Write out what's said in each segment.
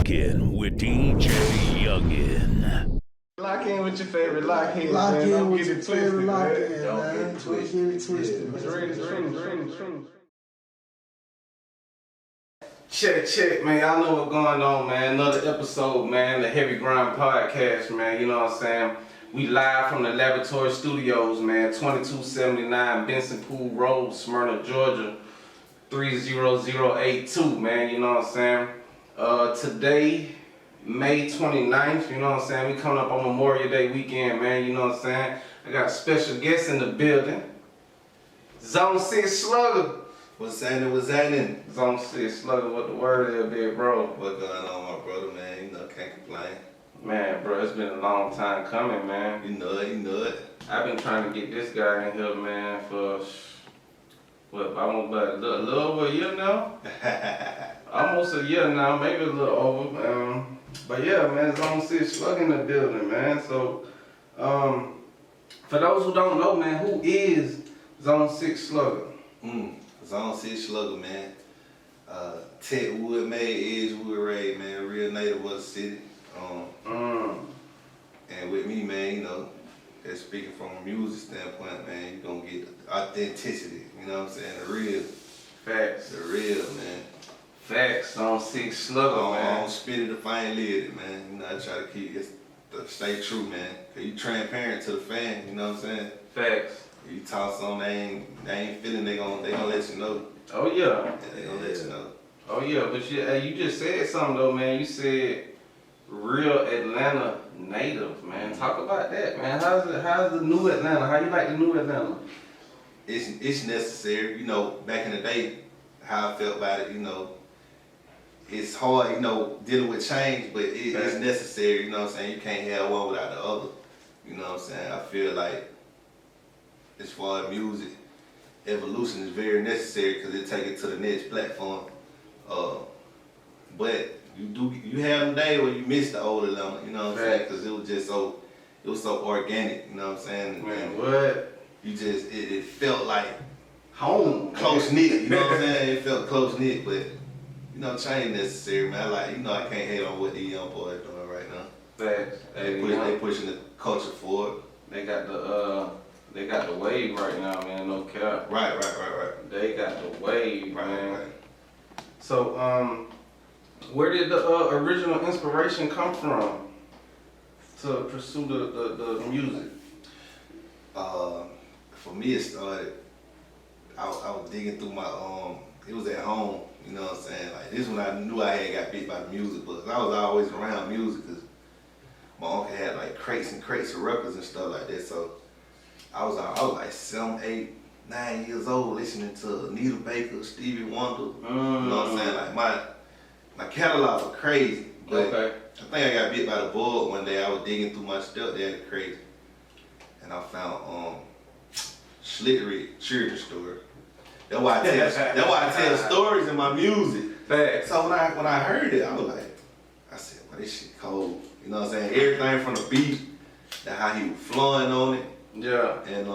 Lock in with DJ Youngin. Lock in with your favorite lockhead, Lock man. in Don't with get your it favorite twisted, lockhead, man. man. Don't get it twisted. It's ready. Check, man. Y'all know what's going on, man. Another episode, man. The Heavy Grind Podcast, man. You know what I'm saying? We live from the Laboratory Studios, man. 2279 Benson Pool Road, Smyrna, Georgia. 30082, man. You know what I'm saying? Today, May 29th, you know what I'm saying? We coming up on Memorial Day weekend, man. You know what I'm saying? I got a special guest in the building. Zone 6 Slugger. What's happening? Zone 6 Slugger, what the word is, big bro? What going on, my brother, man? You know, can't complain. Man, bro, it's been a long time coming, man. You know it. I've been trying to get this guy in here, man, for, almost a little over a year now? Almost a year now, maybe a little over. But yeah, man, Zone 6 Slugger in the building, man. So, for those who don't know, man, who is Zone 6 Slugger? Zone 6 Slugger, man. Tech Wood made, Edgewood raised, man. Real native of the city. And with me, man, you know, that's speaking from a music standpoint, man, you're gonna get authenticity. You know what I'm saying? The real. Facts. The real, man. Facts. Zone 6 Slugger, man. I don't spit it if I ain't lived it, man. You know, I try to keep it, to stay true, man. Cause you transparent to the fan, you know what I'm saying? Facts. You talk something they ain't feeling, they gonna let you know. Oh yeah. Yeah, they gonna let you know. Oh yeah, but you just said something though, man. You said real Atlanta native, man. Talk about that, man. How's the new Atlanta? How you like the new Atlanta? It's necessary, you know, back in the day, how I felt about it, you know, it's hard, you know, dealing with change, but it's necessary, you know what I'm saying? You can't have one without the other. You know what I'm saying? I feel like as far as music, evolution is very necessary because it take it to the next platform. But you have them days where you miss the old Atlanta, you know what I'm saying? Because it was so organic, you know what I'm saying? Man, what? You just, it felt like home. Close knit, you know what I'm saying? It felt close knit, but you know, change necessary, man. You know, I can't hate on what these young boys doing right now. Facts. They pushing the culture forward. They got the wave right now, man. No cap. Right. They got the wave, man. Right. So, where did the original inspiration come from to pursue the music? For me, it started. I was digging through my it was at home. You know what I'm saying? Like this when I knew I had got bit by the music, but I was always around music because my uncle had like crates and crates of records and stuff like that. So I was like 7, 8, 9 years old listening to Anita Baker, Stevie Wonder. You know what I'm saying? Like my catalog was crazy. But I think I got bit by the bug one day. I was digging through my stepdad's crate and I found Slickery children's story. That's why I tell stories in my music. Facts. So when I heard it, I was like, I said, well, this shit cold. You know what I'm saying? Everything from the beat, to how he was flowing on it. Yeah. And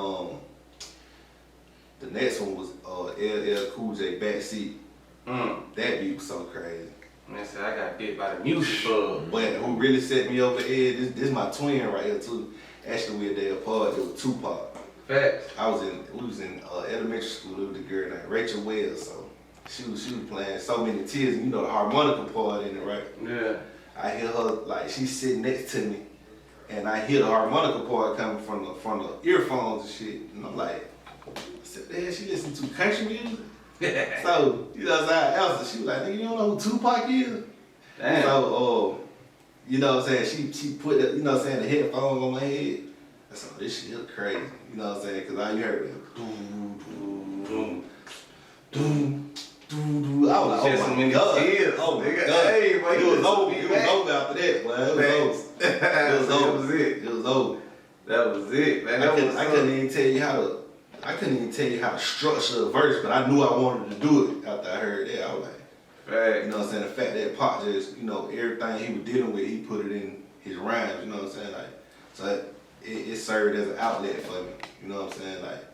the next one was LL Cool J Backseat. That beat was so crazy. Man said I got bit by the music bug. But who really set me over the edge, this is my twin right here too. Actually, we a day apart. It was Tupac. Facts. We was in elementary school with a girl named Rachel Wells, so she was playing So Many Tears, and you know the harmonica part in it, right? Yeah. I hear her like she's sitting next to me, and I hear the harmonica part coming from the earphones and shit, and I'm like, I said, damn, she listen to country music. So you know what I'm saying? She was like, nigga, you don't know who Tupac is? Damn. So you know what I'm saying? She put the, you know what I'm saying, the headphones on my head. I said, this shit look crazy. You know what I'm saying? Cause all you heard was doom, doom, doom, doom, doom, doom. I was like, oh my God. Oh my God. Hey, boy, it was over after that, boy. It was over. It was over. That was it. It was over. That was it, man. I couldn't even tell you how to structure a verse, but I knew I wanted to do it after I heard that. I was like, right. You know what I'm saying? The fact that Pop just, you know, everything he was dealing with, he put it in his rhymes, you know what I'm saying? Like, so it served as an outlet for me, you know what I'm saying? Like,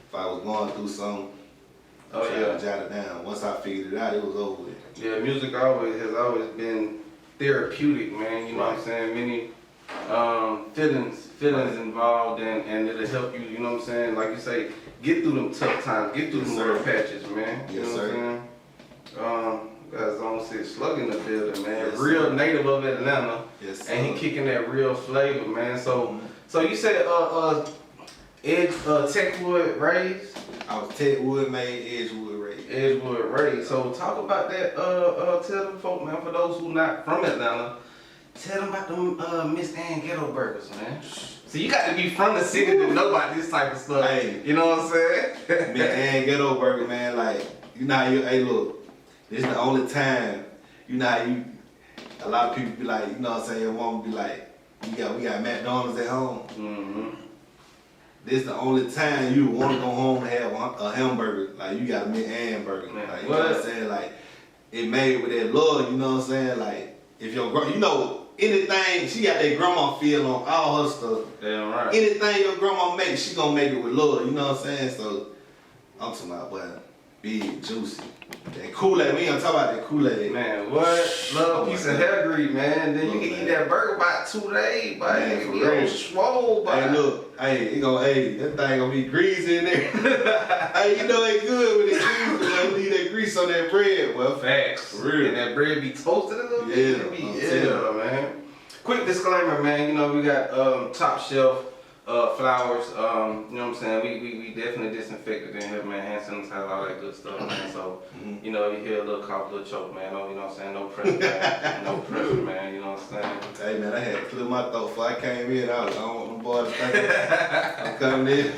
if I was going through something, trying to jot it down. Once I figured it out, it was over with. Yeah, music has always been therapeutic, man. You know what I'm saying? Many feelings involved, and it'll help you. You know what I'm saying? Like you say, get through them tough times, get through them rough patches, man. You know what I'm saying? Got Zone 6 Slugger in the building, man. Yes, Real sir. native of Atlanta, Yes, and he sir. kicking that real flavor, man. So you said Techwood raised. I was Tedwood made, Edgewood raised. Edgewood raised. So talk about that. Tell them folk, man. For those who not from Atlanta, tell them about them Miss Ann Ghetto Burgers, man. See, you got to be from the city to know about this type of stuff. Hey. You know what I'm saying? Miss Ann Ghetto Burger, man, like, you know how you, hey look, this is the only time, you know how you, a lot of people be like, you know what I'm saying, your mama be like, we got McDonald's at home. Mm-hmm. This the only time you want to go home and have a hamburger, like you got a Miss Ann burger. Man, Like, you know what I'm saying, like, it made with that love, you know what I'm saying, like, if your, you know, anything, she got that grandma feel on all her stuff. Damn right. Anything your grandma make, she gonna make it with love, you know what I'm saying? So, I'm talking about, boy, big, juicy. That Kool-Aid, we ain't gonna talk about that Kool-Aid. Man, what? Love a piece of hair grease, man. Then you can eat that burger about 2 days, but Man, it for be real. on swole, but Hey, look, that thing gonna be greasy in there. Hey, you know it good when it's greasy, but they leave that grease on that bread, well. facts. For real. And that bread be toasted a little bit. Yeah, It be, I'm telling man. Quick disclaimer, man. You know, we got top shelf flowers. You know what I'm saying? We definitely disinfected in here, man. Hand sanitizer, all that good stuff, man. So, you know, you hear a little cough, a little choke, man. No, you know what I'm saying? No pressure, man. No pressure, man. You know what I'm saying? Hey man, I had to clear my throat before I came in. I don't want them boys to think I'm coming in.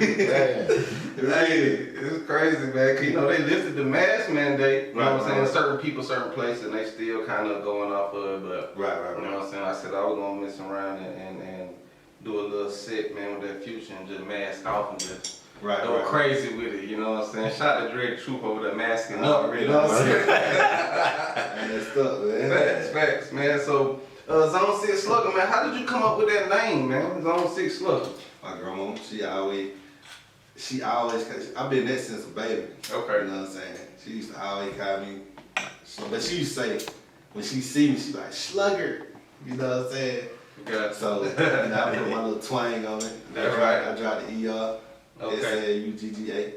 Hey, it's crazy, man. 'Cause, you know, they lifted the mask mandate. You know what I'm saying? Right. Certain people, certain places, and they still kind of going off of it. But Right. you know what I'm saying? I said I was gonna mess around and do a little set, man, with that Future and just mask off and just Right. go crazy with it. You know what I'm saying? Shout out to Dre the Truth over there masking up. Really, You know what I'm saying? And that stuff, man. Facts, man. So Zone 6 Slugger, man. How did you come up with that name, man? Zone 6 Slugger. My grandma, she always, cause I've been that since a baby. Okay. You know what I'm saying? She used to always call me, but she used to say, when she see me, she like, Slugger. You know what I'm saying? Okay. So, you know, I put my little twang on it. That's right. I drive the ER, Okay. SLUGGA.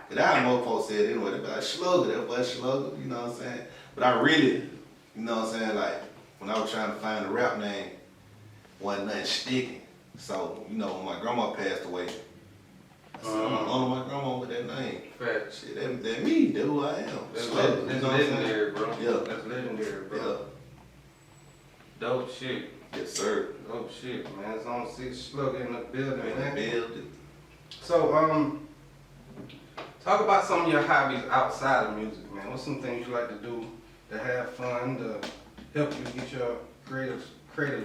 But that's how most folks said it anyway. They be like, Slugger, that boy Slugger, you know what I'm saying? But I really, you know what I'm saying, like, when I was trying to find a rap name, wasn't nothing sticking. So, you know, when my grandma passed away, I said, I'm gonna honor my grandma with that name. Facts. Shit, that me, that's who I am. That's Slugger, that's you know what I'm saying? legendary, bro. Yeah. That's legendary, bro. Yeah. Dope shit. Yes, sir. Dope shit, man. Zone 6 Slugger in the building, In man. the building. So, talk about some of your hobbies outside of music, man. What's some things you like to do to have fun, to help you get your creative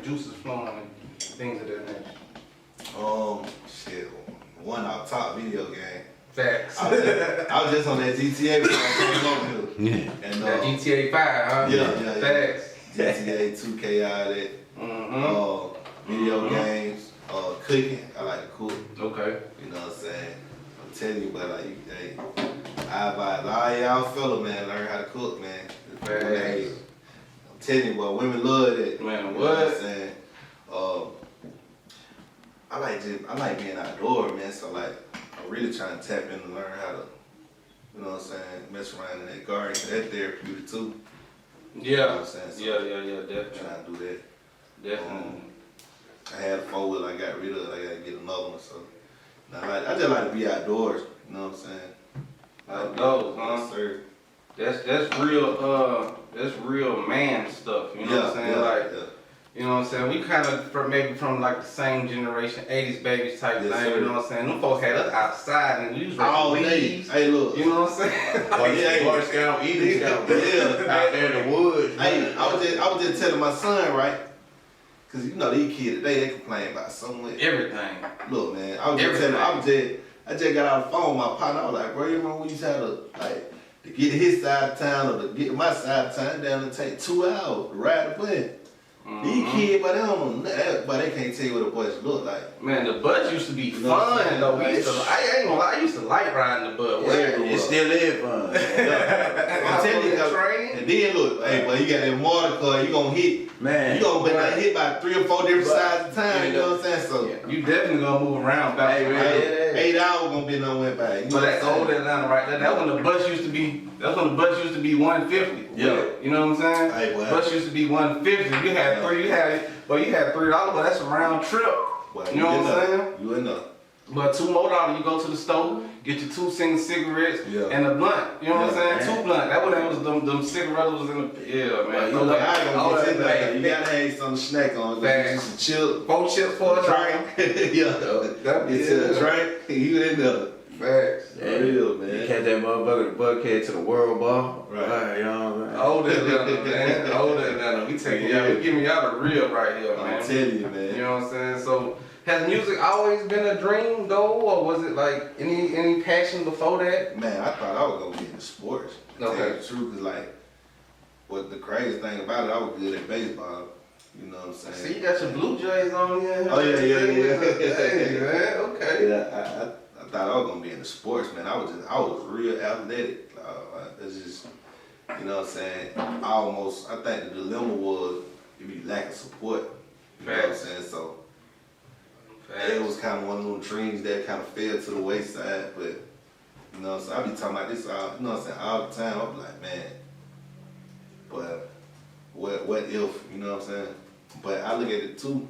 juices flowing and things of that nature? Shit. One our top video game. Facts. I was just on that GTA before I came over here. Yeah. And That GTA 5, huh? Yeah. Facts. GTA, 2K, all that. Mm-hmm. Video games, cooking. I like to cook. Okay. You know what I'm saying? I'm telling you, but like, hey, I advise all y'all fella, man, learn how to cook, man. Facts. Hey, I'm telling you, but women love that. Man, You know what? I'm saying? I like being outdoors, man. So like, I'm really trying to tap in and learn how to, you know what I'm saying, mess around in that garden. 'Cause that therapeutic too. Yeah. You know what I'm saying? So Yeah, I'm definitely. trying to do that. Definitely. I had a 4-wheel, I got rid of it. I gotta get another one. So I just like to be outdoors. You know what I'm saying? Outdoors, huh? Yes, sir. That's real man stuff. You know what I'm saying? Like, you know what I'm saying? We kind of from like the same generation, 80s babies type Yes, thing. sir. You know what I'm saying? Them folks had us outside and we was All raking day. leaves. Hey, look. You know what I'm saying? Boy Scout, Eagle Scout. Yeah. Out there in the woods. Hey, I was just telling my son, right? Cause you know these kids today, they complain about so much. Everything. Look, man, I just got out of the phone with my partner. I was like, bro, you remember we used to have to get to his side of town or to get to my side of town down and take 2 hours to ride the plane. These kids, but they don't know, but they can't tell you what a bus look like. Man, the bus used to be You know what I'm fun saying? though. Like, I ain't gonna lie, I used to like riding the bus. Yeah, It still is fun. I'm telling you, Train. and then look, hey, but you got that motor car, you gonna hit. Man. You gonna be hit by 3 or 4 different sides of time, you know what I'm saying? So, You definitely gonna move around back. Hey, man. hey, 8 hours gonna be nowhere back. You know But what I'm that's saying? old Atlanta right there. That's when the bus used to be. That's when the bus used to be 150. Yeah. You know what I'm saying? Hey, boy. Bus used to be 150. You had three. You had $3, but that's a round trip. Boy, You know what I'm saying? You in there. But $2 more, you go to the store, get your 2 single cigarettes Yeah. and a blunt. You know what I'm Yeah, saying? man. 2 blunt. That what that was. Them cigarettes was in the. Yeah, man. You know, I ain't All gonna get that, in there. man. You gotta have some snack on. Facts. Some chill. 4 chips for a drink. Drink. Yeah. That- Get to a drink. You in there. Facts. Yeah. Real, You man. catch that motherfucker, the buckhead to the world ball. Right. You know what I'm saying? Older Atlanta, man. Older Atlanta. We taking y'all. We giving y'all the real right here, man. I'm telling you, man. You know what I'm saying? So, has music always been a dream though, or was it like any passion before that? Man, I thought I was gonna get into sports. To tell you Okay. the truth, cause like, what the crazy thing about it, I was good at baseball. You know what I'm saying? See, you got your Blue Jays on here. Oh, yeah. Hey, man. Okay. Yeah, I thought I was gonna be into sports, man. I was real athletic. It's just, you know what I'm saying? I think the dilemma was it be lack of support. You know what I'm Facts. saying? So Facts. it was kind of one of those dreams that kind of fell to the wayside. But you know what I'm saying? I be talking about this all, you know what I'm saying, all the time. I be like, man, but what if? You know what I'm saying? But I look at it too.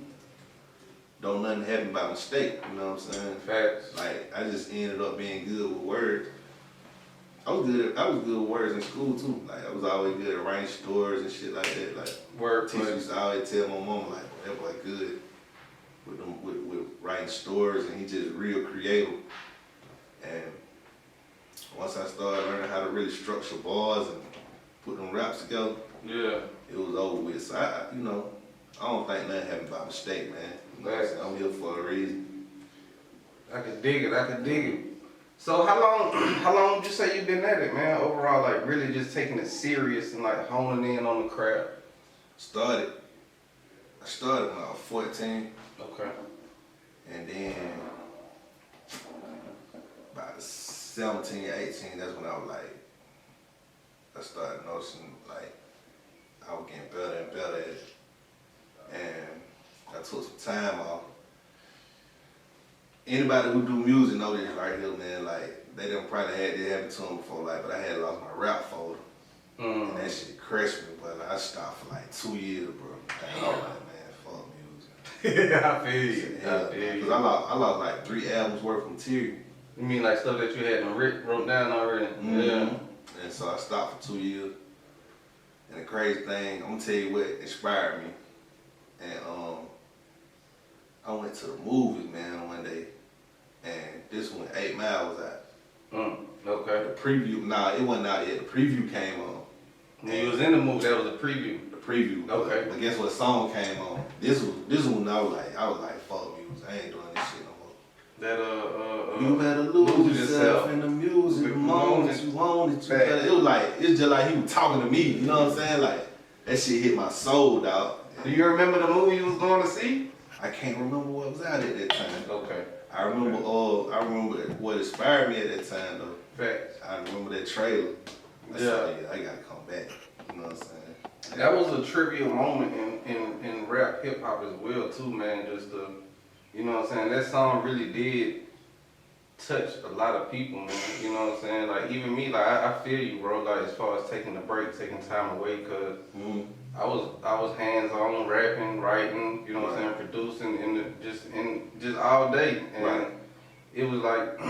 Don't nothing happen by mistake. You know what I'm saying? Facts. Like I just ended up being good with words. I was good with words in school too. Like I was always good at writing stories and shit like that. Like Word teachers play. used to always tell my mom like that boy good with writing stories and he just real creative. And once I started learning how to really structure bars and put them raps together, Yeah. it was over with. So I don't think nothing happened by mistake, man. You know what I'm saying? I'm here for a reason. I can dig it. So how long would you say you've been at it, man? Overall, like really just taking it serious and like honing in on the craft. I started when I was 14, Okay. and then about 17, 18, that's when I was like, I started noticing like I was getting better and better at it. And I took some time off. Anybody who do music know this right here, man. Like they done probably had this happen to them before, like, but I had lost my rap folder, and that shit crushed me. But like, I stopped for like 2 years, bro. And I was like, man, fuck music. Yeah, I feel you. Yeah, because I lost like 3 albums worth of material. You mean like stuff that you had wrote down already? Yeah. And so I stopped for 2 years. And the crazy thing, I'm gonna tell you what inspired me. And I went to the movie, man, one day, and this one 8 Mile was out. Okay. The preview, nah, it wasn't out yet. The preview came on. When you was in the movie, that was a preview. The preview. Okay. But guess what song came on? This one I was like, fuck music. I ain't doing this shit no more. That You better lose yourself in the music the moment you want it. It was like, it's just like he was talking to me, you know what I'm saying? Like, that shit hit my soul, dog. Do you remember the movie you was going to see? I can't remember what was out at that time. Okay. I remember what inspired me at that time though. Facts. I remember that trailer. I Yeah. said, yeah, I gotta come back. You know what I'm saying? That was a trivial moment in rap hip hop as well too, man. Just you know what I'm saying? That song really did touch a lot of people, man. You know what I'm saying? Like even me, like I feel you, bro. Like as far as taking a break, taking time away, cause I was hands on rapping, writing, you know what I'm saying, producing just all day, and Right. it was like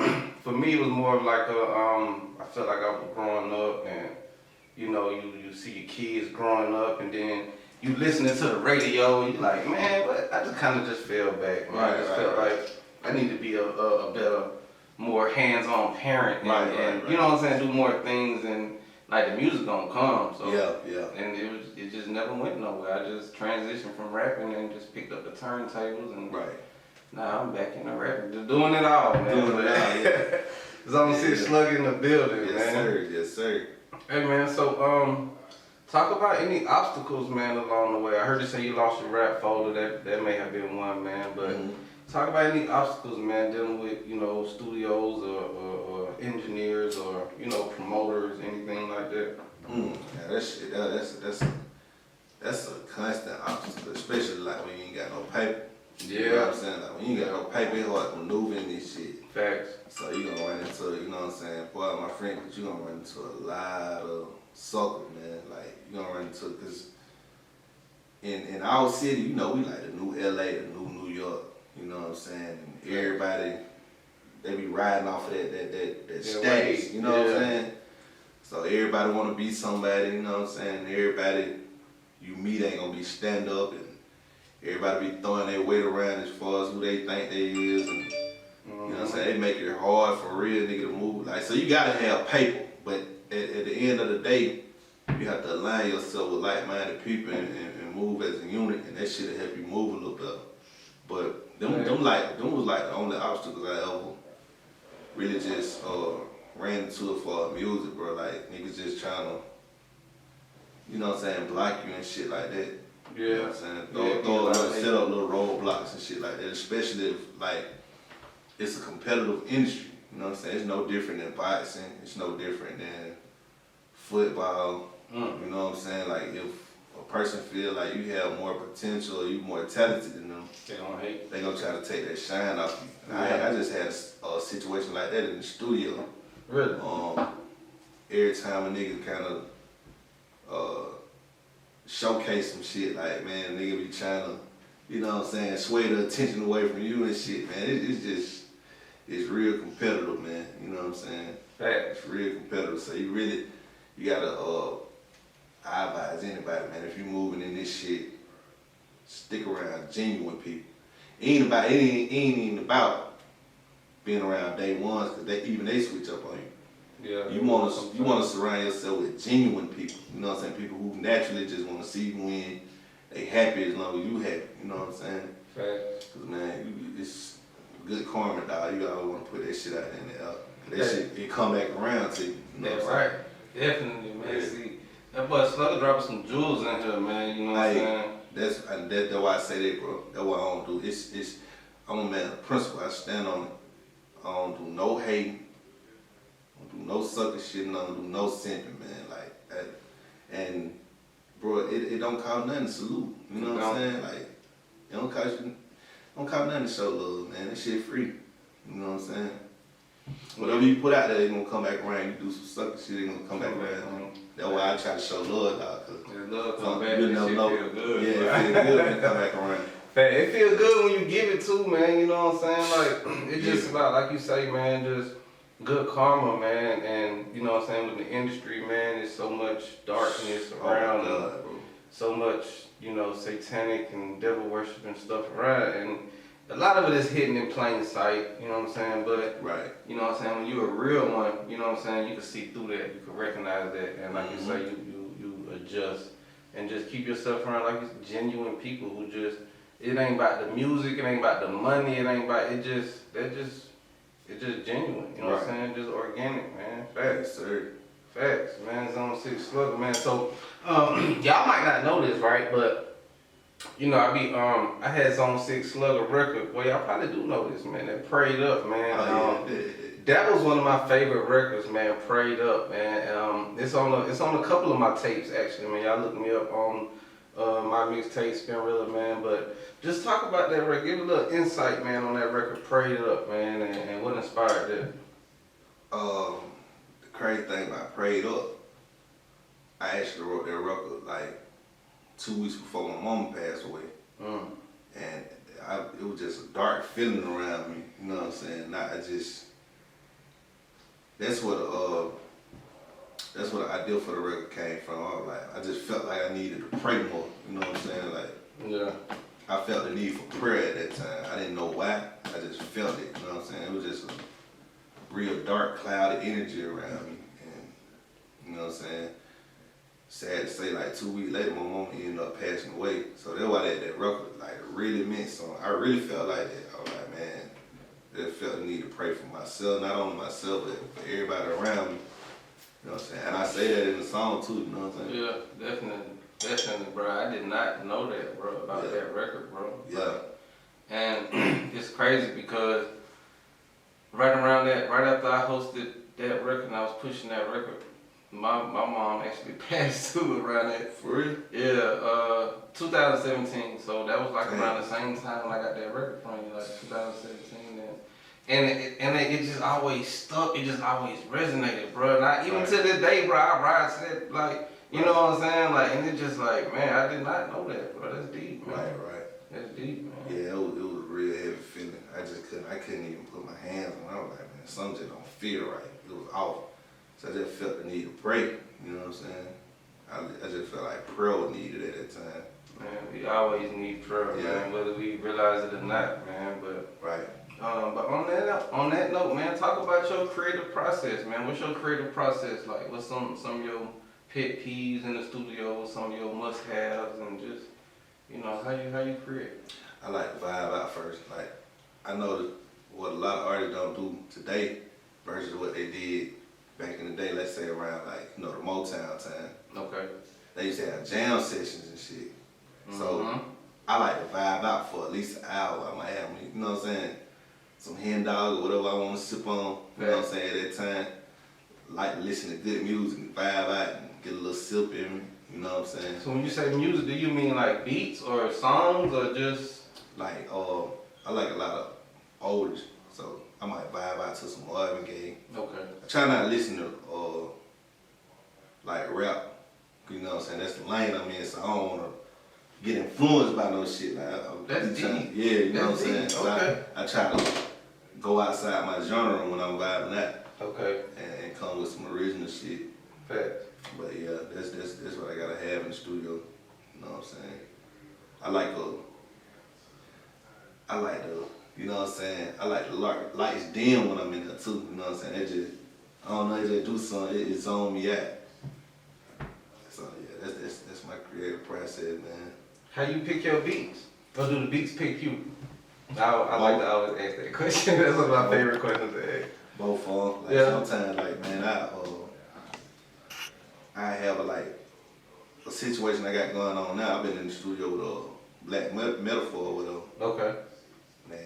for me it was more of like I felt like I was growing up, and you know you see your kids growing up, and then you listening to the radio, and you like, man, what? I just kind of just fell back, man. I just felt like I need to be a better, more hands-on parent, and you know what I'm saying, do more things, and like the music gonna come, so Yeah. and it just never went nowhere. I just transitioned from rapping and just picked up the turntables, and now I'm back in the rapping, just doing it all, man. Doing it all, yeah. Zone Six Slugger in the building, Yes, man. sir. Yes, sir. Hey man, so Talk about any obstacles, man, along the way. I heard you say you lost your rap folder. That may have been one, man. But talk about any obstacles, man, dealing with, you know, studios or engineers or, you know, promoters, anything like that. Yeah, that shit, that's a constant obstacle, especially like when you ain't got no paper. Yeah. You know what I'm saying? Like when you ain't got no paper, it's hard to maneuver in this shit. Facts. So you gonna run into, you know what I'm saying, boy, my friend, but you gonna run into a lot of suckers, man. Like you gonna run into, cause in our city, you know, we like the new LA, the new New York. You know what I'm saying? And everybody, they be riding off of that status. You know what I'm saying? So everybody want to be somebody, you know what I'm saying? Everybody you meet ain't gonna be stand up, and everybody be throwing their weight around as far as who they think they is, and you know what I'm saying? They make it hard for real nigga to move. Like, so you gotta have paper, but at the end of the day, you have to align yourself with like-minded people and move as a unit, and that shit'll help you move a little better. But them was like the only obstacles I ever really just ran into it for music, bro. Like niggas just trying to, you know what I'm saying, block you and shit like that. Yeah. You know what I'm saying? Set up little roadblocks and shit like that, especially if like it's a competitive industry. You know what I'm saying? It's no different than boxing. It's no different than football. You know what I'm saying? Like if a person feel like you have more potential or you more talented than them, they gonna try to take that shine off you. And I just had a situation like that in the studio. Really? Every time a nigga kind of showcase some shit, like, man, nigga be trying to, you know what I'm saying, sway the attention away from you and shit, man. It's real competitive, man. You know what I'm saying? Facts. It's real competitive. So you gotta I advise anybody, man, if you moving in this shit, stick around genuine people. It ain't even about being around day ones, cause they switch up on you. Yeah. You wanna surround yourself with genuine people. You know what I'm saying? People who naturally just wanna see you win. They happy as long as you happy. You know what I'm saying? Facts. Cause man, it's good karma, dog. You always wanna put that shit out there. That shit, it come back around to you. You know That's what I'm right. Definitely, man. Yeah. See, that boy Slugger dropping some jewels in here, man. You know what I'm saying? That's why I say that, bro. That's what I don't do. I'm a man of principle. I stand on it. I don't do no hating. I don't do no sucker shit. I don't do no simping, man. Like that. And bro, it don't cost nothing to salute. You know what I'm saying? Like it don't cost nothing to show love, man. That shit free. You know what I'm saying? Whatever you put out there, they gonna come back around. You do some sucker shit, they gonna come back around. That's why I try to show love, dog. Love come back. It feel good. Yeah, it feel good when it come back around. It feel good when you give it to, man. You know what I'm saying? Like it's just about, like you say, man, just good karma, man. And you know what I'm saying, with the industry, man, there's so much darkness around, so much, you know, satanic and devil worshiping stuff around, and a lot of it is hidden in plain sight, you know what I'm saying? But, you know what I'm saying, when you're a real one, you know what I'm saying, you can see through that, you can recognize that, and like you say, you adjust, and just keep yourself around like it's genuine people who just, it ain't about the music, it ain't about the money, it ain't about, it's just genuine, you know what I'm saying, just organic, man. Facts, sir. Facts, man. Zone 6 Slugger, man. So, y'all might not know this, right, but you know, I had Zone 6 Slugger record. Well, y'all probably do know this, man. That Prayed Up, man. That was one of my favorite records, man. Prayed Up, man. It's on a couple of my tapes, actually, man. Y'all look me up on my mixtape, Spin Realer, man. But just talk about that record. Give a little insight, man, on that record, Prayed Up, man, and what inspired that. The crazy thing about Prayed Up, I actually wrote that record like 2 weeks before my mama passed away. And it was just a dark feeling around me, you know what I'm saying? That's what the idea for the record came from. I just felt like I needed to pray more, you know what I'm saying? Like, I felt the need for prayer at that time. I didn't know why, I just felt it, you know what I'm saying? It was just a real dark, cloudy energy around me, and you know what I'm saying? Sad to say, like 2 weeks later, my mom ended up passing away. So that's why that record like really meant something. I really felt like that. I was like, man, I felt the need to pray for myself, not only myself, but for everybody around me. You know what I'm saying? And I say that in the song too, you know what I'm saying? Yeah, definitely, bro. I did not know that, bro, about that record, bro. Yeah. And it's crazy because right after I hosted that record and I was pushing that record, my mom actually passed too around that. For real? Yeah, 2017. So that was like around the same time when I got that record from you, like 2017. And it just always stuck. It just always resonated, bro. And I, even to this day, bro, I ride to that, like, you know what I'm saying? Like, and it's just like, man, I did not know that, bro. That's deep, man. Right. That's deep, man. Yeah, it was a real heavy feeling. I couldn't even put my hands on it. I was like, man, something just don't feel right. It was off. So I just felt the need to pray, you know what I'm saying? I just felt like prayer was needed at that time. Man, we always need prayer, man, whether we realize it or not, man. But Right. but on that note, man, talk about your creative process, man. What's your creative process like? What's some of your pet peeves in the studio? Some of your must-haves, and just, you know, how you create? I like to vibe out first. Like, I know that what a lot of artists don't do today versus what they did back in the day. Let's say around, like, you know, the Motown time. Okay. They used to have jam sessions and shit. So I like to vibe out for at least an hour. I might have, you know what I'm saying, some hen dog or whatever I want to sip on. You know what I'm saying, at that time. Like to listen to good music and vibe out and get a little sip in me. You know what I'm saying? So when you say music, do you mean like beats or songs or just? Like, I like a lot of oldies, so I might vibe out to some Marvin Gaye. Okay. I try not to listen to like rap. You know what I'm saying? That's the lane I'm in, so I don't want to get influenced by no shit. Like, That's deep. Yeah, you know That's what I'm saying? deep. So Okay. I try to go outside my genre when I'm vibing that. Okay. And come with some original shit. Facts. But yeah, that's what I gotta have in the studio. You know what I'm saying? I like the, you know what I'm saying? I like the lights dim when I'm in there too. You know what I'm saying? It just, I don't know, it just do something. It zone me out. So yeah, that's my creative process, man. How you pick your beats? Or do the beats pick you? I like to always ask that question. That's one of my favorite questions to ask. Both of them. Like sometimes, like, man, I have a situation I got going on now. I've been in the studio with a Black Metaphor with a Okay. man.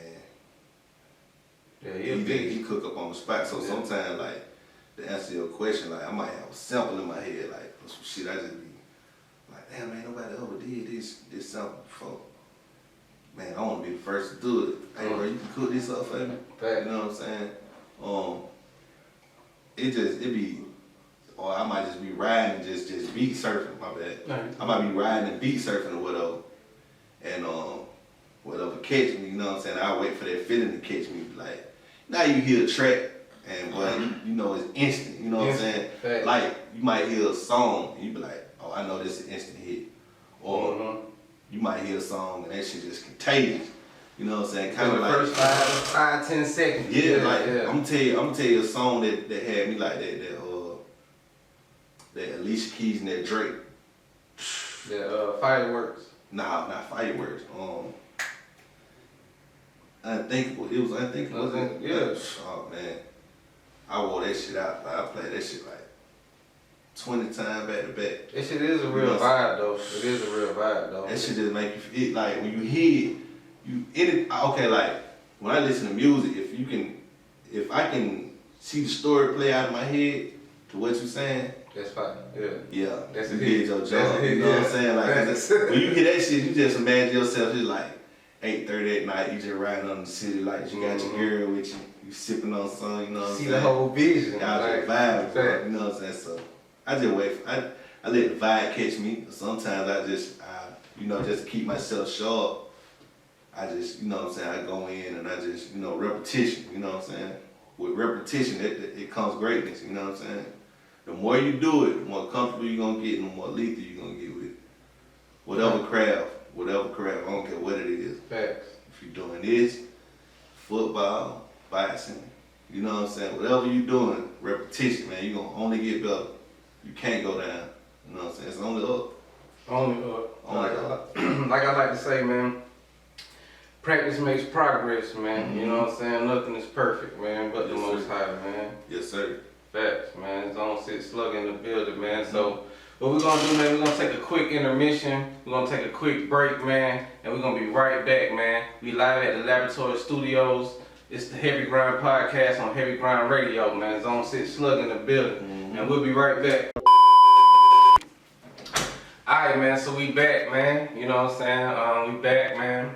Yeah, He cook up on the spot. So sometimes, like, to answer your question, like, I might have a sample in my head, like, some shit I just be like, damn, man, nobody ever did this sample before. Man, I want to be the first to do it. Hey, bro, you can cook this up for me? Fact. You know what I'm saying? It be, or I might just be riding, just beat surfing, my bad. Right. I might be riding and beat surfing or whatever. And whatever catch me, you know what I'm saying? I wait for that feeling to catch me. Like, now you hear a track and boy, you know it's instant, you know what I'm saying? Fact. Like, you might hear a song and you be like, oh, I know this is an instant hit. Or you might hear a song and that shit just contagious. You know what I'm saying? Kind of like first 5-10 seconds. yeah, I'm gonna tell you a song that had me like that Alicia Keys and that Drake. Fireworks. Nah, not Fireworks. Unthinkable. It was Unthinkable. Yeah. Oh man, I wore that shit out. Like, I played that shit like 20 times back to back. That shit is a real vibe though. It is a real vibe though. That shit just make you feel like when you hear it, okay, like when I listen to music, if I can see the story play out of my head to what you saying, that's fine. Yeah. yeah, That's you a did hit. your That's job. a hit, You know what I'm yeah. saying? Like That's- when you hear that shit, you just imagine yourself just like 8:30 at night, you just riding on the city lights, you got your girl with you sipping on something, you know what I'm See saying? the whole vision. Y'all just vibe, bro, you know what I'm saying? So I just wait. I let the vibe catch me. Sometimes I just to keep myself sharp. I just, you know what I'm saying, I go in and I just, repetition, you know what I'm saying? With repetition, it comes greatness, you know what I'm saying? The more you do it, the more comfortable you're gonna get and the more lethal you're gonna get with it. Whatever craft, I don't care what it is. Facts. If you're doing this, football, boxing, you know what I'm saying? Whatever you're doing, repetition, man, you're gonna only get better. You can't go down, you know what I'm saying? It's only up. Only up. Only up. Like I like to say, man, practice makes progress, man. You know what I'm saying? Nothing is perfect, man, but the Yes, Most sir. High, man. Yes, sir. Facts, man. Zone 6 Slugger in the building, man. So, what we're gonna do, man, we're gonna take a quick intermission. We're gonna take a quick break, man. And we're gonna be right back, man. We live at the Laboratory Studios. It's the Heavy Grind Podcast on Heavy Grind Radio, man. Zone 6 Slugger in the building. And we'll be right back. Alright, man, so we back, man. You know what I'm saying? We back, man.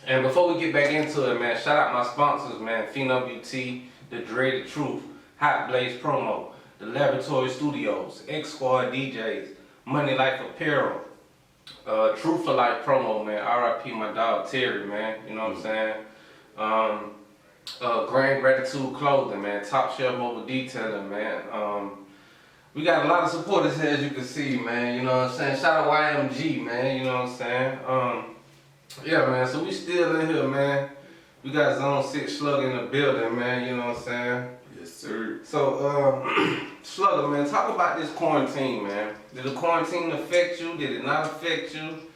And before we get back into it, man, shout out my sponsors, man. FWT, The Dreaded Truth, Hot Blaze Promo, The Laboratory Studios, X Squad DJs, Money Life Apparel, Truth for Life Promo, man. RIP my dog Terry, man. You know what I'm saying? Grand Gratitude Clothing, man. Top Shelf Mobile Detailing, man. We got a lot of supporters here, as you can see, man. You know what I'm saying? Shout out YMG, man. You know what I'm saying? Yeah, man. So we still in here, man. We got Zone 6 Slugger in the building, man. You know what I'm saying? Yes, sir. So, Slugger, man, talk about this quarantine, man. Did the quarantine affect you? Did it not affect you?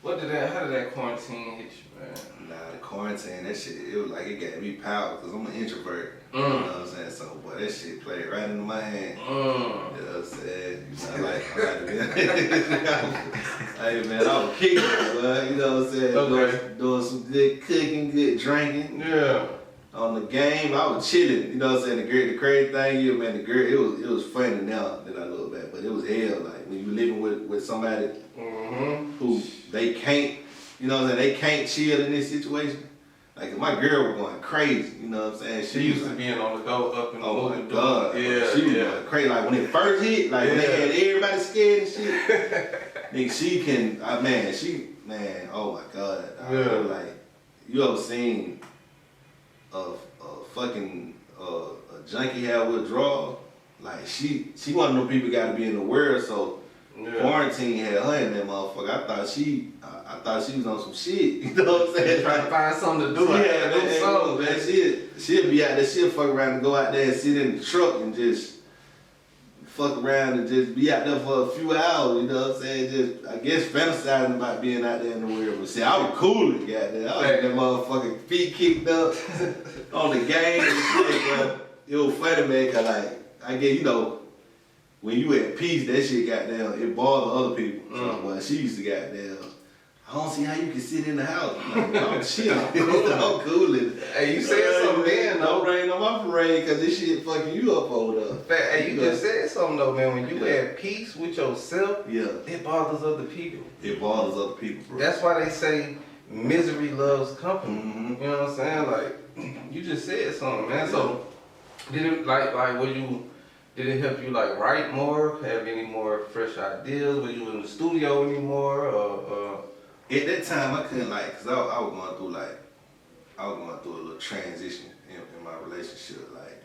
How did that quarantine hit you, man? Nah, the quarantine, that shit, it was like it gave me power because I'm an introvert. You know what I'm saying? So, boy, that shit played right into my hand. You know what I'm saying? You know, hey, man, I was kicking it, boy. You know what I'm saying? Okay. Doing some good cooking, good drinking. Yeah. On the game, I was chilling. You know what I'm saying? The crazy thing is, man, it was funny now that I look back, but it was hell. Like, when you living with somebody who they can't, you know what I'm saying? They can't chill in this situation. Like, if my girl was going crazy, you know what I'm saying? She used to being on the go up and oh my moving. God. Yeah, she was going crazy. Like, when it first hit, like, when they had everybody scared and shit, nigga, she can, man, oh my God. Yeah. Like, you ever seen a fucking a junkie have withdrawal? Like, she one of them people got to be in the world, so quarantine had her in that motherfucker. I thought she was on some shit. You know what I'm saying? Trying to find something to do. Yeah, man. She'll be out there. She'll fuck around and go out there and sit in the truck and just fuck around and just be out there for a few hours. You know what I'm saying? Just, I guess, fantasizing about being out there in the world. But see, I was cool and got there. I was getting that motherfucking feet kicked up on the game and shit, bro. It was funny, man, cause like, I guess, you know, when you at peace, that shit goddamn, it bothers other people. So, well, she used to goddamn, I don't see how you can sit in the house. Like, I'm chill. I'm cool. Hey, you said something then, though. Don't rain on my parade, cause this shit fucking you up over there. Hey, you just said something though, man. When you at peace with yourself, it bothers other people. It bothers other people, bro. That's why they say misery loves company. You know what I'm saying? Like, you just said something, man. So, did it help you like write more, have any more fresh ideas? Were you in the studio anymore? At that time, I couldn't cause I was going through a little transition in my relationship. Like,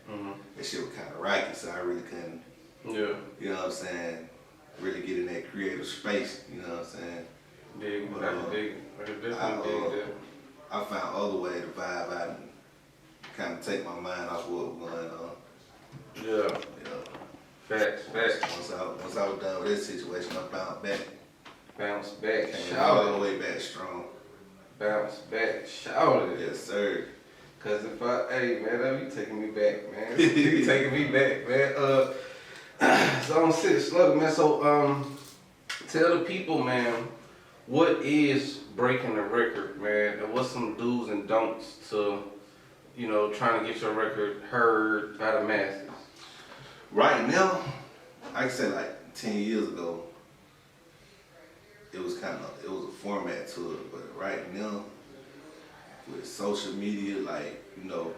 that shit was kind of rocky, so I really couldn't. Yeah. You know what I'm saying? Really get in that creative space. You know what I'm saying? I could definitely dig that. I found other way to vibe out and kind of take my mind off what was going on. Yeah. Facts. Once I was done with that situation, I bounced back. Bounce back, Came shout all the it. way back strong. Bounce back, shout it. Yes, sir. Cause hey man, that be taking me back, man. You be taking me back, man. Zone 6 Slugger, man. So tell the people, man, what is breaking the record, man, and what's some do's and don'ts to, you know, trying to get your record heard by the masses. Right now, I can say like 10 years ago, it was a format to it, but right now, with social media, like, you know,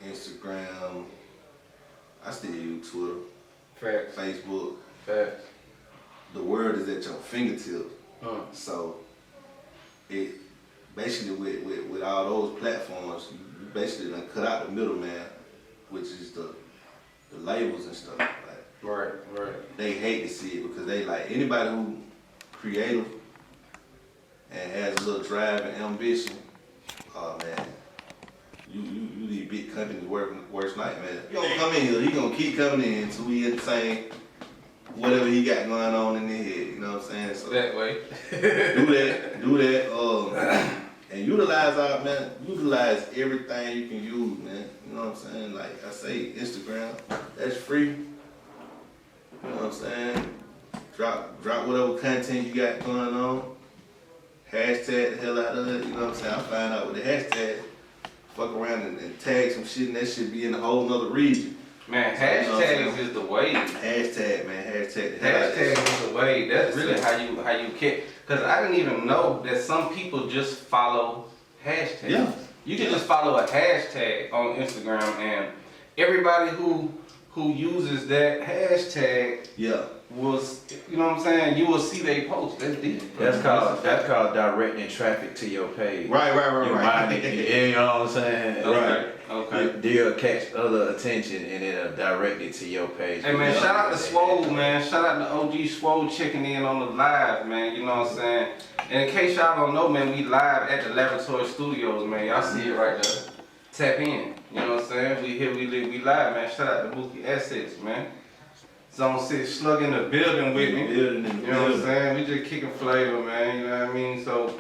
Instagram, I still use Twitter, Facts. Facebook. Facts. The word is at your fingertips. So, it basically with all those platforms, you basically done cut out the middleman, which is the labels and stuff. Like, Right. they hate to see it because they like anybody who creative and has a little drive and ambition. Oh man, you leave big companies worst nightmare. You don't come in here, he gonna keep coming in until we insane whatever he got going on in his head. You know what I'm saying? So That way. do that. And utilize everything you can use, man. You know what I'm saying? Like I say, Instagram, that's free. You know what I'm saying? Drop whatever content you got going on. Hashtag the hell out of it, you know what I'm saying? I find out with the hashtag, fuck around and tag some shit and that shit be in a whole nother region. Man, hashtags is the way. Hashtag, man, hashtag the hell out of Hashtag that. is the way. That's really how you catch. Cause I didn't even know that some people just follow hashtags. Yeah. You can just follow a hashtag on Instagram, and everybody who uses that hashtag Yeah. was, you know what I'm saying? You will see they post. That's deep. That's called directing traffic to your page. Right. You mind it, you know what I'm saying? Okay. Okay. They'll catch other attention and it'll direct it to your page. Hey man, shout out to Swole, man. Shout out to OG Swole checking in on the live, man. You know what I'm saying? And in case y'all don't know, man, we live at the Laboratory Studios, man. Y'all see it right there. Tap in. You know what I'm saying? We here, we live, we live, man. Shout out to Mookie Assets, man. Zone 6 Slugger in the building with me. You know what I'm saying? We just kicking flavor, man. You know what I mean? So,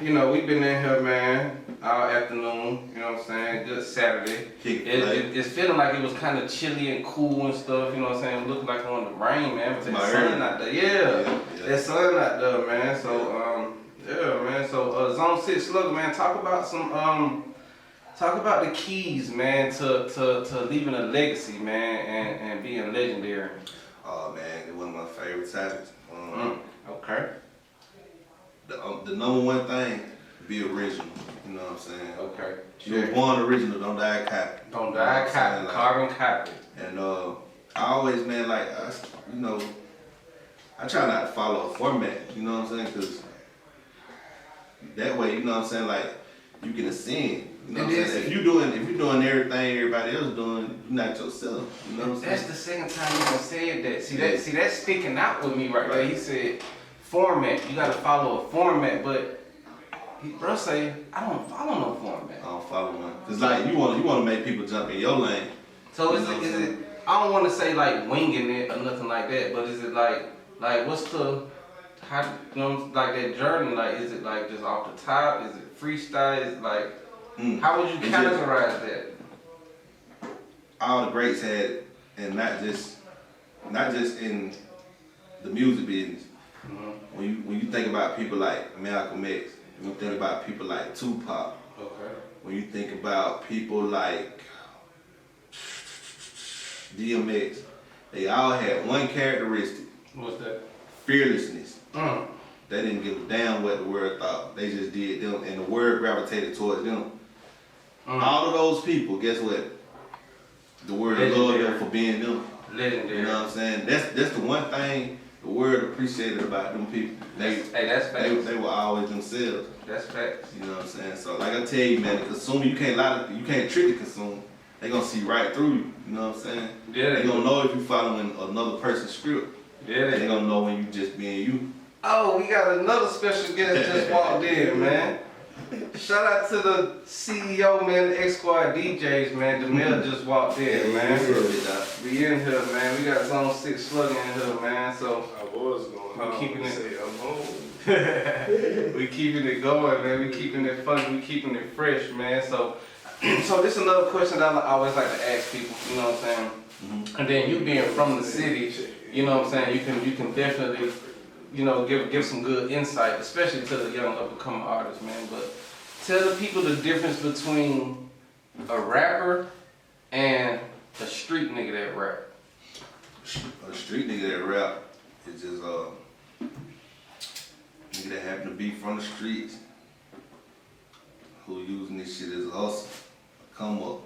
you know, we've been in here, man, all afternoon. You know what I'm saying? Good Saturday. It's feeling like it was kind of chilly and cool and stuff. You know what I'm saying? It looked like it wanted to rain, man. But that sun out there, yeah. That sun out there, man. So, yeah, man. So, Zone 6 Slugger, man. Talk about the keys, man, to leaving a legacy, man, and being legendary. Oh man, it's one of my favorite topics. Okay. The number one thing, be original. You know what I'm saying? Okay. You were born original, don't die a copy. Don't die a copy, carbon copy. And I always, man, like, I try not to follow a format, you know what I'm saying? Because that way, you know what I'm saying, like, you can ascend. You know what I'm saying? If you're doing everything everybody else doing, you're not yourself. You know what I'm saying? That's the second time you done said that. See that's sticking out with me right there. He said format. You gotta follow a format, but bro say I don't follow no format. I don't follow one. Cause like you wanna make people jump in your lane. So is it I don't wanna say like winging it or nothing like that, but is it like what's the how you know like that journey, like is it like just off the top? Is it freestyle? Is it like how would you categorize that? All the greats had, and not just in the music business. Mm-hmm. When you think about people like Malcolm X, when you think about people like Tupac, Okay. when you think about people like DMX, they all had one characteristic: What's that? fearlessness. Mm. They didn't give a damn what the world thought. They just did them, and the world gravitated towards them. All of those people, guess what? The world loved them for being them. Legendary. You know what I'm saying? That's the one thing the world appreciated about them people. That's facts. They were always themselves. That's facts. You know what I'm saying? So like I tell you, man, the consumer, you can't trick the consumer. They gonna see right through you. You know what I'm saying? Yeah, they gonna know if you following another person's script. Yeah, they gonna know when you just being you. Oh, we got another special guest just walked in, man. Shout out to the CEO, man, the X Squad DJs, man. Demel just walked in, man. We in here, man. We got Zone 6 Slugger in here, man. So I was going we keeping it. say I'm home. We keeping it going, man. We keeping it fun. We keeping it fresh, man. So this is another question that I always like to ask people. You know what I'm saying? Mm-hmm. And then you being from the city, you know what I'm saying? You can definitely, you know, give some good insight, especially to the young up-and-coming artists, man. But tell the people the difference between a rapper and a street nigga that rap. A street nigga that rap is just nigga that happen to be from the streets, who using this shit as a hustle, a come up.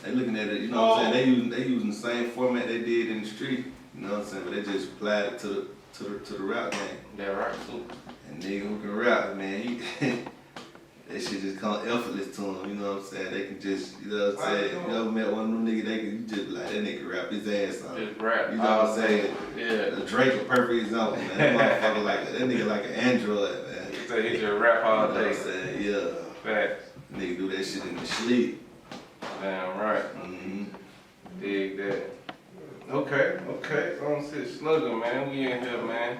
They looking at it, you know what I'm saying? They using the same format they did in the street, you know what I'm saying? But they just applied it to the rap game. That right too. And nigga who can rap, man, that shit just come effortless to them, you know what I'm saying? They can just, you know what I'm saying? You ever met one of them niggas, you just like, that nigga rap his ass off. Just rap. You know what I'm saying? Yeah. Drake a perfect example, man. That motherfucker that nigga like an android, man. So he just rap all You know what day. I'm saying? Yeah. Facts. Nigga do that shit in the sleep. Damn right. Mm-hmm. Dig that. Okay. Zone 6 Slugger, man. We in here, man.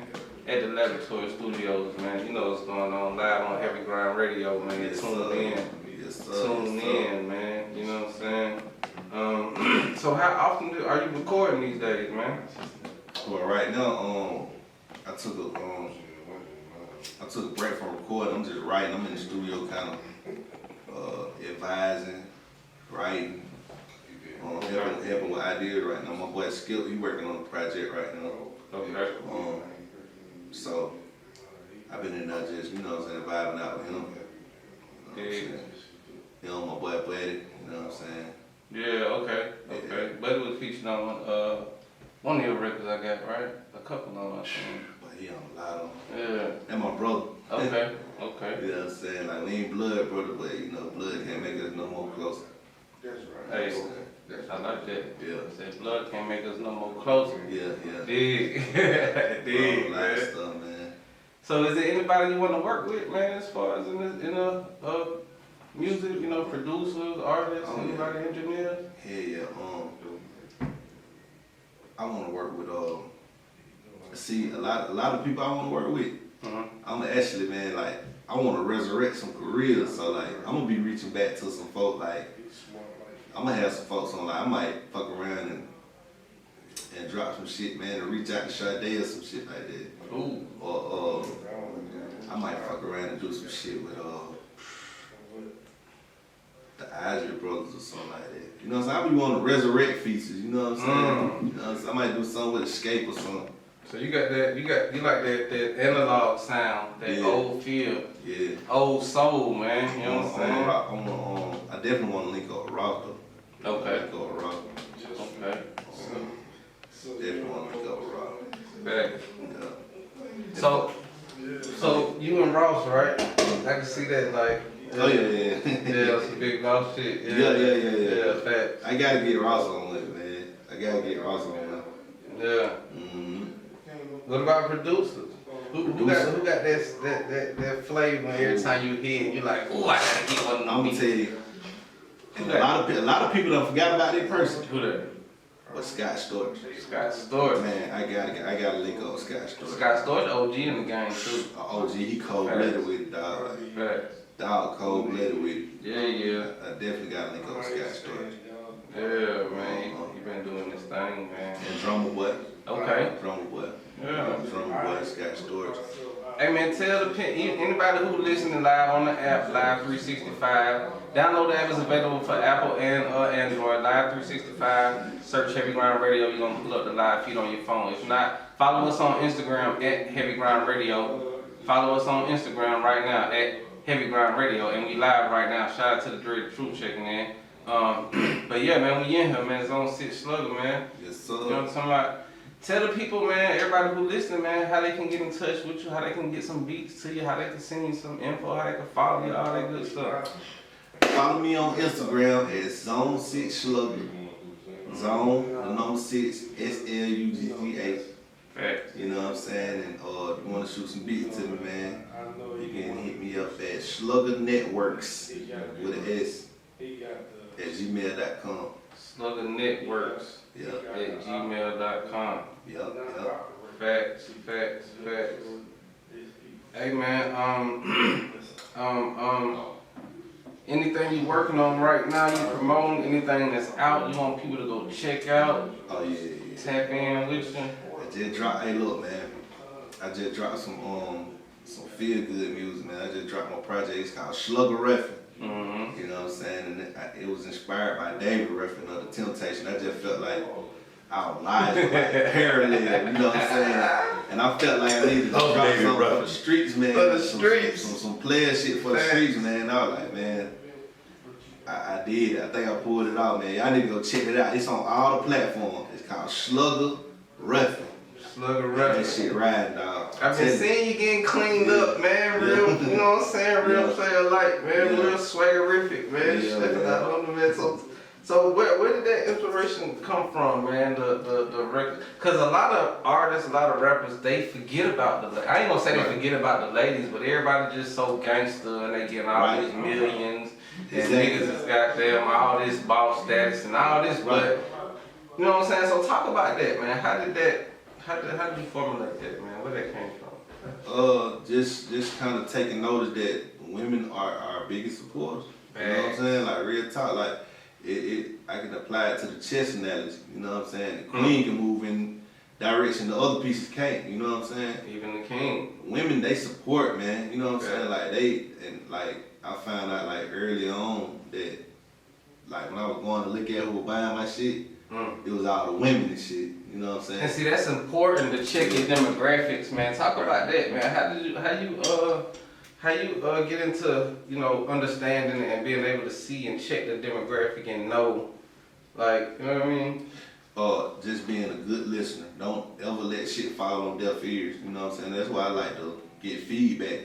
at the Laboratory Studios, man. You know what's going on live on Heavy Grind Radio, man. Yes, Tune sir. in. Yes, sir. Tune Yes, sir. in, man. You know what I'm saying? So how often are you recording these days, man? Well, right now, I took a break from recording. I'm just writing. I'm in the studio, kind of advising, writing, helping with ideas right now. My boy Skip, he working on a project right now. Okay. So I've been in there just, you know what I'm saying, vibing out with him. You know what I'm saying? You know, my boy Buddy, you know what I'm saying? Yeah, okay. Buddy was featured on one of your records I got, right? A couple of them, I think. But he on a lot of them. Yeah. And my brother. Okay. You know what I'm saying? Like, we ain't blood, brother, but, you know, blood can't make us no more closer. That's right. Hey, I like that. Yeah. Said blood can't make us no more closer. Yeah. Dig. A lot of Man. stuff, man. So is there anybody you want to work with, man, as far as in music, you know, producers, artists, Oh, yeah. anybody, engineers? Hell yeah. I want to work with, see, a lot of people I want to work with. I'm actually, man, like, I want to resurrect some careers. So, like, I'm going to be reaching back to some folk, like, I'm going to have some folks on, like, I might fuck around and drop some shit, man, and reach out to Sade or some shit like that. Ooh. Or, I might fuck around and do some shit with, the Isley Brothers or something like that. You know what I'm saying? I be wanting to resurrect features, you know what I'm saying? You know what I'm saying? I might do something with Escape or something. So you got that, you like that analog sound, that Yeah. old feel, Yeah. old soul, man. You know what I'm saying? I definitely want to link up with Rock though. Okay. Link up with Rock. Okay. Definitely want to link up with Rock. Back. Yeah. So you and Ross, right? I can see that, like. Oh yeah. Yeah, some big Ross shit. Yeah. Yeah, fact. I gotta get Ross on with it, man. I gotta get Ross on with it. Yeah. What about producers? Who got that flavor every time you hear it? You like, ooh, I gotta get one of them. I'm gonna tell you, a lot of people don't forgot about that person. Who that? But Scott Storch. Scott Storch. Man, I gotta link up with Scott Storch. Scott Storch, OG in the game too. OG, he cold-blooded with it, dog. Facts. Dog cold-blooded with it. Yeah. I definitely gotta link up with Scott Storch. Yeah, man. You been doing this thing, man. And Drummer Boy. Okay. Drummer Boy. Yeah. Drummer Boy, Scott Storch. Hey man, tell anybody who listening live on the app, Live 365. Download the app, is available for Apple and Android. Live 365. Search Heavy Grind Radio. You're gonna pull up the live feed on your phone. If not, follow us on Instagram at Heavy Grind Radio. Follow us on Instagram right now at Heavy Grind Radio, and we live right now. Shout out to the Dread Truth checking in. But yeah, man, we in here, man. Zone 6 Slugger, man. Yes, You know what sir. I'm talking about? Tell the people, man, everybody who listening, man, how they can get in touch with you, how they can get some beats to you, how they can send you some info, how they can follow you, all that good stuff. Follow me on Instagram at Zone 6 Slugger. Zone, the number 6, SLUGGA. Facts. You know what I'm saying? And you want to shoot some beats to me, man, you can hit me up at Slugger Networks with an S at gmail.com. Slugger Networks Yeah. at gmail.com. Yep. Facts. Hey, man, anything you working on right now, you promoting, anything that's out, you want people to go check out, Oh yeah. tap in with you? I just dropped. Hey, look, man. I just dropped some feel good music, man. I just dropped my project. It's called Slugger Reffin'. Mm-hmm. You know what I'm saying? And it was inspired by David Ruffin of The Temptation. I just felt like our lives were like parallel, you know what I'm saying? And I felt like I needed to drop something for the streets, man. For the streets. Some player shit for the streets, man. I was like, man, I did it. I think I pulled it out, man. Y'all need to go check it out. It's on all the platforms. It's called Slugger Ruffin'. Slugger That Reffin'. shit riding, dog. I've been seeing you getting cleaned up, man. Real, you know what I'm saying? Real player like, man. Yeah. Real swaggerific, man. Yeah, Shit, man. I don't know, man. So where did that inspiration come from, man? The record, cause a lot of artists, a lot of rappers, they forget about I ain't gonna say they forget about the ladies, but everybody just so gangster and they getting all these millions and Exactly. niggas is goddamn all this boss status and all this, but you know what I'm saying? So talk about that, man. How did you formulate that, man? Where that came from? Just kind of taking notice that women are our biggest supporters. You know what I'm saying? Like real talk, like I can apply it to the chess analogy. You know what I'm saying? The queen can move in direction the other pieces can't. You know what I'm saying? Even the king. Women, they support, man. You know what I'm saying? Like I found out like early on that like when I was going to look at who was buying my shit, it was all the women and shit. You know what I'm saying? And see, that's important to check your demographics, man. Talk about that, man. How you get into, you know, understanding and being able to see and check the demographic and know, like, you know what I mean? Just being a good listener. Don't ever let shit fall on deaf ears. You know what I'm saying? That's why I like to get feedback.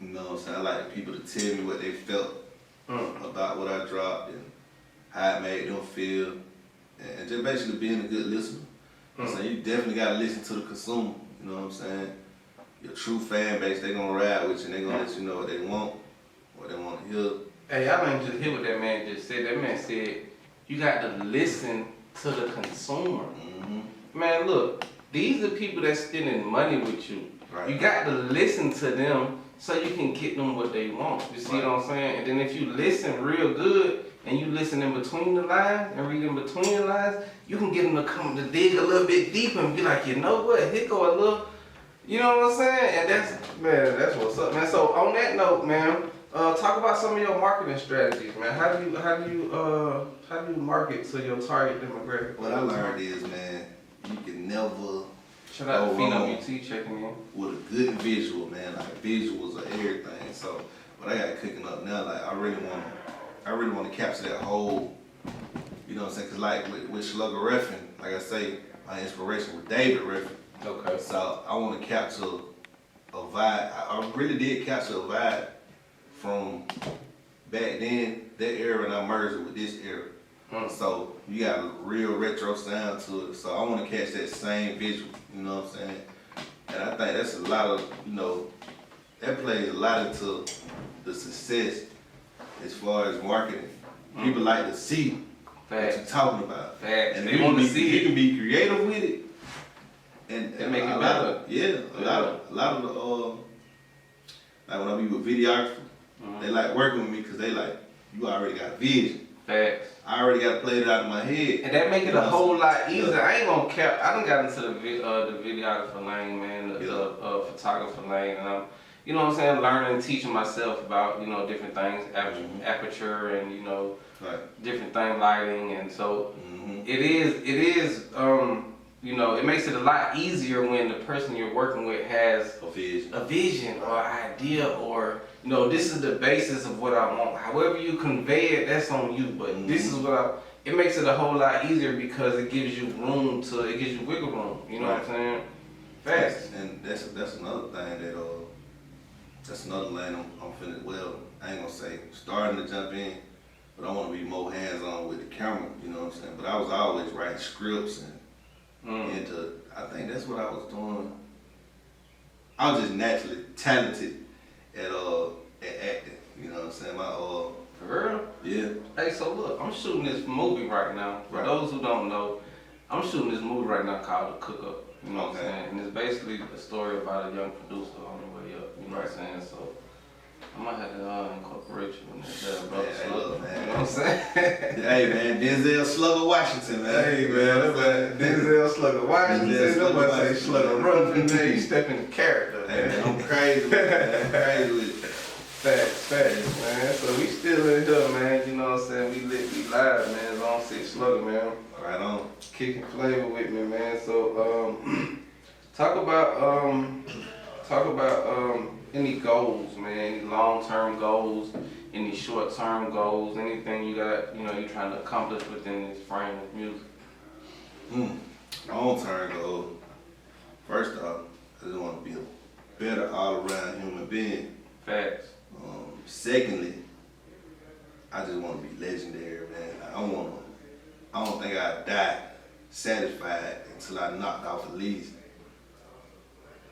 You know what I'm saying? I like people to tell me what they felt about what I dropped and how it made them feel. And just basically being a good listener. So you definitely gotta listen to the consumer. You know what I'm saying? Your true fan base, they gonna ride with you and they gonna let you know what they want to hear. Hey, y'all ain't just hear what that man just said. That man said, you got to listen to the consumer. Man, look, these are people that's spending money with you. Right. You got to listen to them so you can get them what they want. You see what I'm saying? And then if you listen real good and you listen in between the lines and read in between the lines, you can get them to come to dig a little bit deeper and be like, you know what, here go a little, you know what I'm saying? And that's what's up, man. So on that note, man, talk about some of your marketing strategies, man. How do you market to your target demographic? What I learned is, man, you can never Shout out to go wrong UT checking in. with a good visual, man. Like visuals are everything. So what I got cooking up now, like I really want to capture that whole, you know what I'm saying? Cause like with Slugger Reffin, like I say, my inspiration was David Reffin. Okay. So I want to capture a vibe. I really did capture a vibe from back then, that era, and I merged it with this era. So you got a real retro sound to it. So I want to catch that same visual, you know what I'm saying? And I think that's a lot of, you know, that plays a lot into the success as far as marketing. People like to see what you're talking about. Facts. And They want to see you it. can be creative with it. And make it a lot better. of, a lot of the like when I be with videographers, they like working with me because they like, you already got a vision. Facts. I already got to play it out in my head. And that make it a whole lot easier. Yeah. I ain't gonna cap. I done got into the videographer lane, man, the photographer lane, and I'm, you know what I'm saying, learning and teaching myself about, you know, different things, aperture and, you know, different thing, lighting, and so it is, you know, it makes it a lot easier when the person you're working with has a vision or idea or, you know, this is the basis of what I want. However you convey it, that's on you. But this is what it makes it a whole lot easier because it gives you it gives you wiggle room. You know what I'm saying? Facts. And that's another thing that that's another lane I'm finna, well, I ain't gonna say starting to jump in, but I want to be more hands-on with the camera. You know what I'm saying? But I was always writing scripts and I think that's what I was doing. I was just naturally talented at acting. You know what I'm saying? For real? Yeah. Hey, so look, I'm shooting this movie right now. For those who don't know, I'm shooting this movie right now called The Cook Up. You know what I'm saying? And it's basically a story about a young producer on the way up. You know what I'm saying? So I might have to incorporate you in that, brother. Hey, look, man. You know what I'm saying? Hey, man, Denzel Slugger Washington, man. Hey, man, Denzel Slugger Washington. Nobody say Slugger Ruffin, man. You step in the character, Hey, man. man, I'm crazy with it, man. I'm crazy with it. Facts, man. So we still in here, man. You know what I'm saying? We lit, we live, man. Zone Six Slugger, man. Right on. Kicking flavor with me, man. So, talk about any goals, man. Any long-term goals, any short-term goals, anything you got, you know, you trying to accomplish within this frame of music. Long-term goal. First off, I just want to be a better all-around human being. Facts. Secondly, I just want to be legendary, man. I don't think I'd die satisfied until I knocked off at least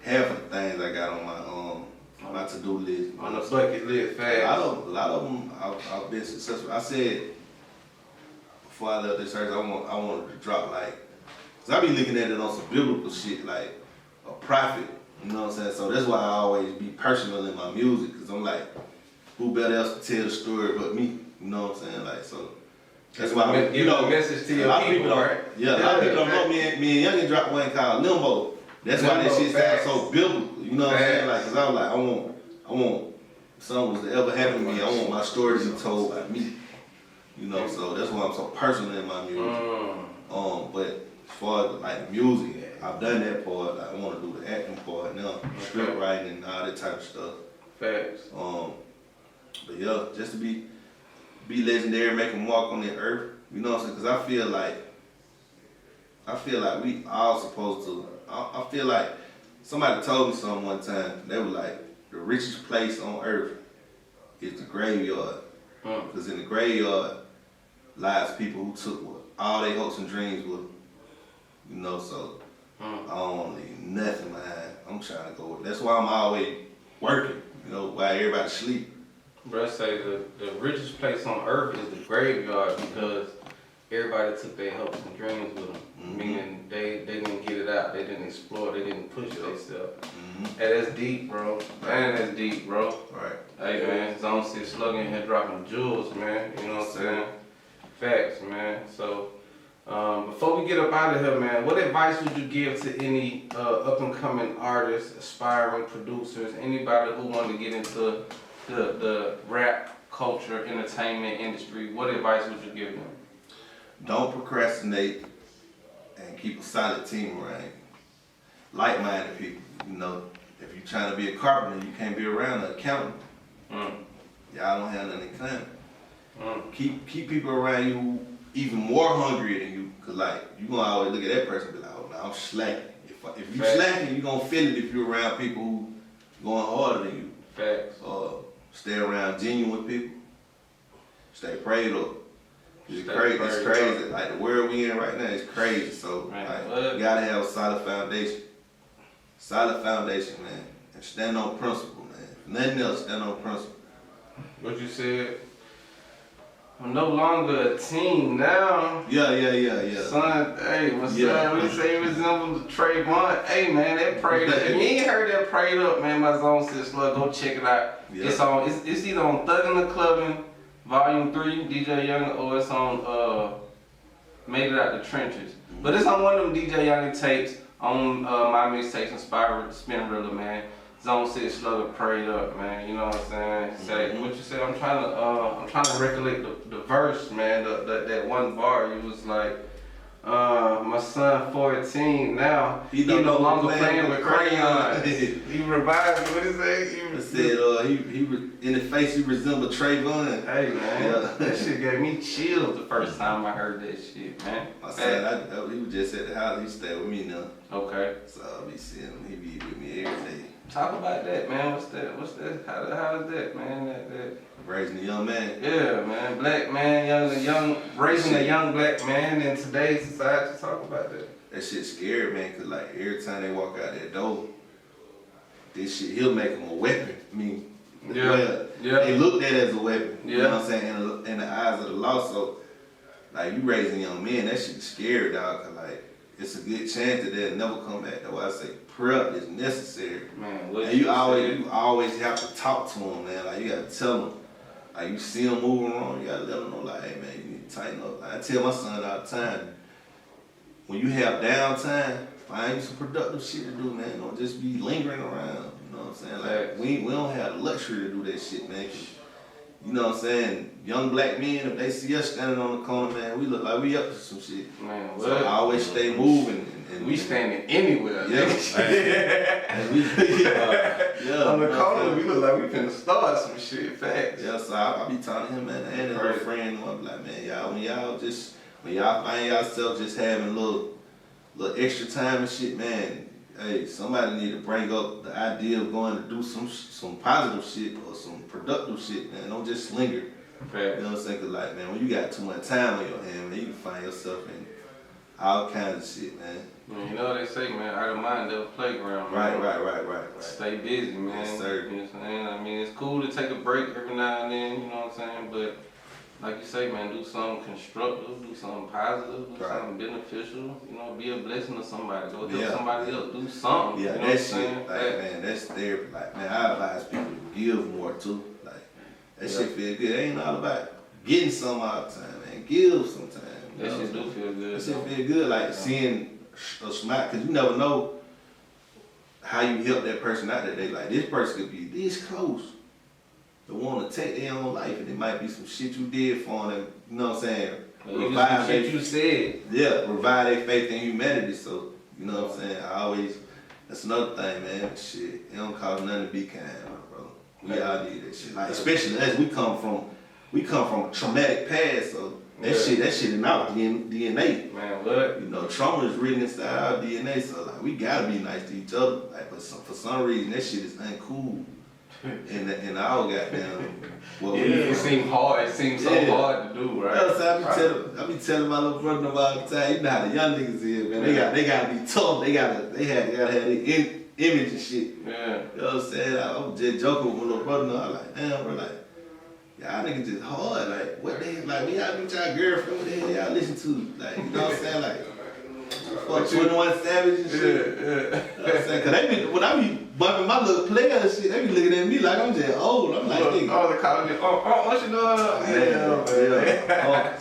half of the things I got on my to-do list. On the bucket list, fast. A lot of them I've been successful. I said before I left this church, I wanted to drop like, cause I be looking at it on some biblical shit, like a prophet You know what I'm saying? So that's why I always be personal in my music, cause I'm like, who better else to tell the story but me? You know what I'm saying? Like, so that's why Give a message to your people, right? Yeah, a lot of people don't know me and Youngin dropped one called Limbo. That's why that shit sounds so biblical. You know what I'm saying? Like, cause I was like, I want something to ever happen to me. I want my story to be told by me. You know, so that's why I'm so personal in my music. But as far as like music, I've done that part. Like, I want to do the acting part now, script writing and all that type of stuff. Facts. But yeah, just to be legendary, make a mark on the earth. You know what I'm saying? Cause I feel like we all supposed to. I feel like somebody told me something one time. They were like, the richest place on earth is the graveyard. Cause in the graveyard lies people who took all their hopes and dreams with them. You know, so I don't want to leave nothing behind. I'm trying to go. That's why I'm always working. You know, while everybody sleep. Bro, I say the richest place on earth is the graveyard because everybody took their hopes and dreams with them. Meaning they didn't get it out, they didn't explore, they didn't push themselves. Hey, that's deep, bro. Man, that's deep, bro. Right. Hey, man, Zone Six Slugger in here dropping jewels, man. You know what I'm saying? Facts, man. So, before we get up out of here, man, what advice would you give to any up-and-coming artists, aspiring producers, anybody who want to get into the rap culture, entertainment industry? What advice would you give them? Don't procrastinate and keep a solid team around you. Like-minded people. You know, if you're trying to be a carpenter, you can't be around an accountant. Y'all don't have nothing in common. Keep people around you who even more hungry than you, cause like you gonna always look at that person and be like, oh no, I'm slacking. If you slacking, you gonna feel it if you're around people who going harder than you. Facts. Stay around genuine people. Stay prayed up. It's crazy. Like the world we in right now is crazy. So like, you gotta have a solid foundation. Solid foundation, man. And stand on principle, man. If nothing else, stand on principle. What you said? I'm no longer a teen now. Yeah. Son, hey, my son, we say he resembles Trayvon. Hey, man, that prayed up. If you ain't heard that prayed up, man, my Zone Six Slugger, go check it out. Yeah. It's either on Thuggin' the Clubbin', Volume 3, DJ Young, or it's on Made It Out the Trenches. But it's on one of them DJ Young tapes on my mixtapes, Inspired Spinrilla, man. Zone Six Slugger prayed up, man. You know what I'm saying? Say what you said. I'm trying to recollect the verse, man. That one bar. You was like, my son 14 now. He no longer playing with crayons. He revised. What he say? He said, he in the face he resembled Trayvon. Hey man, that shit gave me chills the first time I heard that shit, man. My son, he was just at the house. He stayed with me now. Okay. So I'll be seeing him. He be with me every day. Talk about that, man. What's that? How is that, man? That raising a young man. Yeah, man. Black man, raising a young black man in today's society. Talk about that. That shit scary, man. Cause like every time they walk out that door, this shit he'll make them a weapon. I mean, they looked at it as a weapon. You know what I'm saying? In the eyes of the law. So like you raising young men, that shit scary, dog. Cause like it's a good chance that they'll never come back. That's why I say prep is necessary. Man, and you always have to talk to them, man. Like you gotta tell them. Like you see them moving wrong, you gotta let them know. Like, hey man, you need to tighten up. Like, I tell my son all the time, when you have downtime, find you some productive shit to do, man. Don't just be lingering around. You know what I'm saying? Like we don't have the luxury to do that shit, man. You know what I'm saying? Young black men, if they see us standing on the corner, man, we look like we up to some shit. Man, so I always stay moving. And we standing anywhere. Yeah. On the corner, we look like we finna start some shit. Facts. Yeah, so I be telling him, man, and her friend, I'm like, man, when y'all find yourself just having a little extra time and shit, man, hey, somebody need to bring up the idea of going to do some positive shit or some productive shit, man. Don't just linger. Fair. You know what I'm saying? Cause like, man, when you got too much time on your hand, man, you can find yourself in all kinds of shit, man. You know what they say, man, out of mind, they'll playground, man. Right. Stay busy, man. Yes, sir. You know what I'm saying? I mean, it's cool to take a break every now and then, you know what I'm saying? But like you say, man, do something constructive, do something positive, do Right. something beneficial. You know, be a blessing to somebody. Go help Yeah. somebody else. Do something. Yeah, you know that what I'm shit, saying? like, man, that's therapy. Like, man, I advise people to give more too. Like, that shit feel good. It ain't all about getting some all the time, man. Give sometimes. That shit do feel good. That shit feel good. Like, seeing a smile, because you never know how you help that person out that day. Like, this person could be this close to want to take their own life, and it might be some shit you did for them, you know what I'm saying? Revive shit you said. Yeah, revive their faith in humanity. So, you know what I'm saying? That's another thing, man. Shit, it don't cost nothing to be kind, my bro. We all need that shit. Like, especially as we come from a traumatic past, so that shit in our DNA. Man, what? You know, trauma is written inside our DNA, so like we gotta be nice to each other. Like, but for some reason, that shit is uncool. In our goddamn, It seems hard. It seems so hard to do, right? I be telling my little brother all the time. You know how the young niggas is, man. They gotta be tough. They gotta have the image and shit. Yeah. You know what I'm saying? I was just joking with my little brother. I was like, damn, bro, like, y'all niggas just hard. Like, what the hell? Like, when y'all meet y'all girlfriend, what the hell y'all listen to? Like, you know what I'm saying? Like, fuck 21 Savage and shit. Yeah. You know what I'm saying? Cause they be, when I be bumping my little player and shit, they be looking at me like I'm just old. I'm like, nigga. Oh, they calling me. What you doing? Man.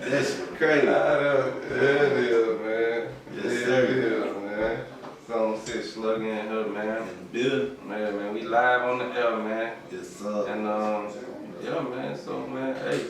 That's crazy. It is, man. Yes, It sir. is, man. Zone Six Slugger in here, man. In the building. Man, we live on the air, man. Yes, sir. And yeah, man. So, man, hey,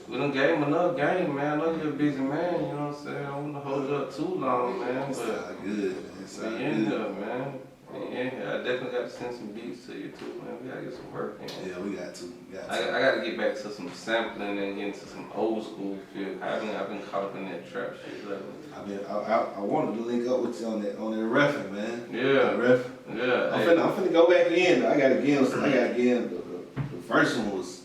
we done gave him another game, man. I know you're a busy man. You know what I'm saying? I don't want to hold you up too long, man. It's But all good, man. It's all we in good. here, man. We in here. I definitely got to send some beats to you too, man. We gotta get some work in. Yeah, we got to. I gotta get back to some sampling and get into some old school feel. I've been caught up in that trap shit lately. I wanted to link up with you on that reffing, man. Yeah. Ref. Yeah. I'm finna go back in. I gotta get in. The first one was,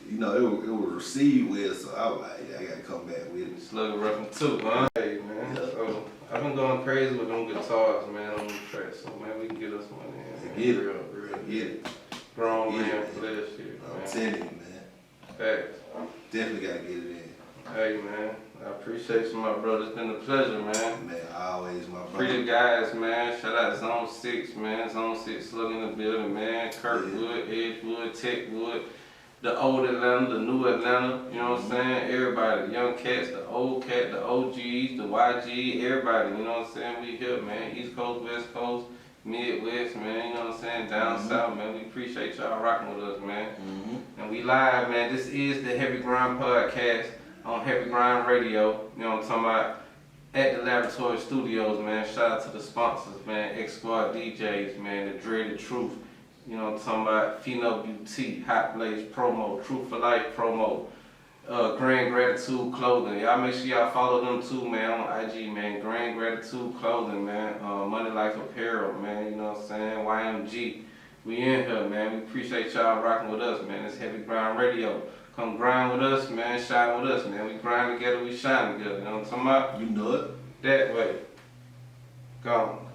you know, it was received well, so I was like, yeah, I gotta come back with it. Slugger Ruffin too, huh? Hey, man. Yeah. So, I've been going crazy with them guitars, man, on the tracks. So, man, we can get us one in. Man. Get it. Real. Get it. Grown Get it, man man. flesh here, I'm man. telling you, man. Facts. Definitely gotta get it in. Hey, man. I appreciate you, my brother. It's been a pleasure, man. Man, always my Free brother. the guys, man. Shout out Zone 6, man. Zone 6 Slugger in the building, man. Kirkwood, Edgewood, Techwood, the old Atlanta, the new Atlanta, you know what I'm saying? Everybody, the young cats, the old cat, the OGs, the YG, everybody, you know what I'm saying? We here, man. East Coast, West Coast, Midwest, man, you know what I'm saying? Down south, man. We appreciate y'all rocking with us, man. And we live, man. This is the Heavy Grind Podcast on Heavy Grind Radio, you know what I'm talking about? At the Laboratory Studios, man. Shout out to the sponsors, man. X Squad DJs, man. The Dreaded Truth. You know what I'm talking about? Pheno Beauty, Hot Blaze promo, Truth for Life promo, Grand Gratitude Clothing. Y'all make sure y'all follow them too, man, on IG, man. Grand Gratitude Clothing, man. Money Life Apparel, man. You know what I'm saying? YMG. We in here, man. We appreciate y'all rocking with us, man. It's Heavy Grind Radio. Come grind with us, man. Shine with us, man. We grind together, we shine together. You know what I'm talking about? You know it. That way. Gone.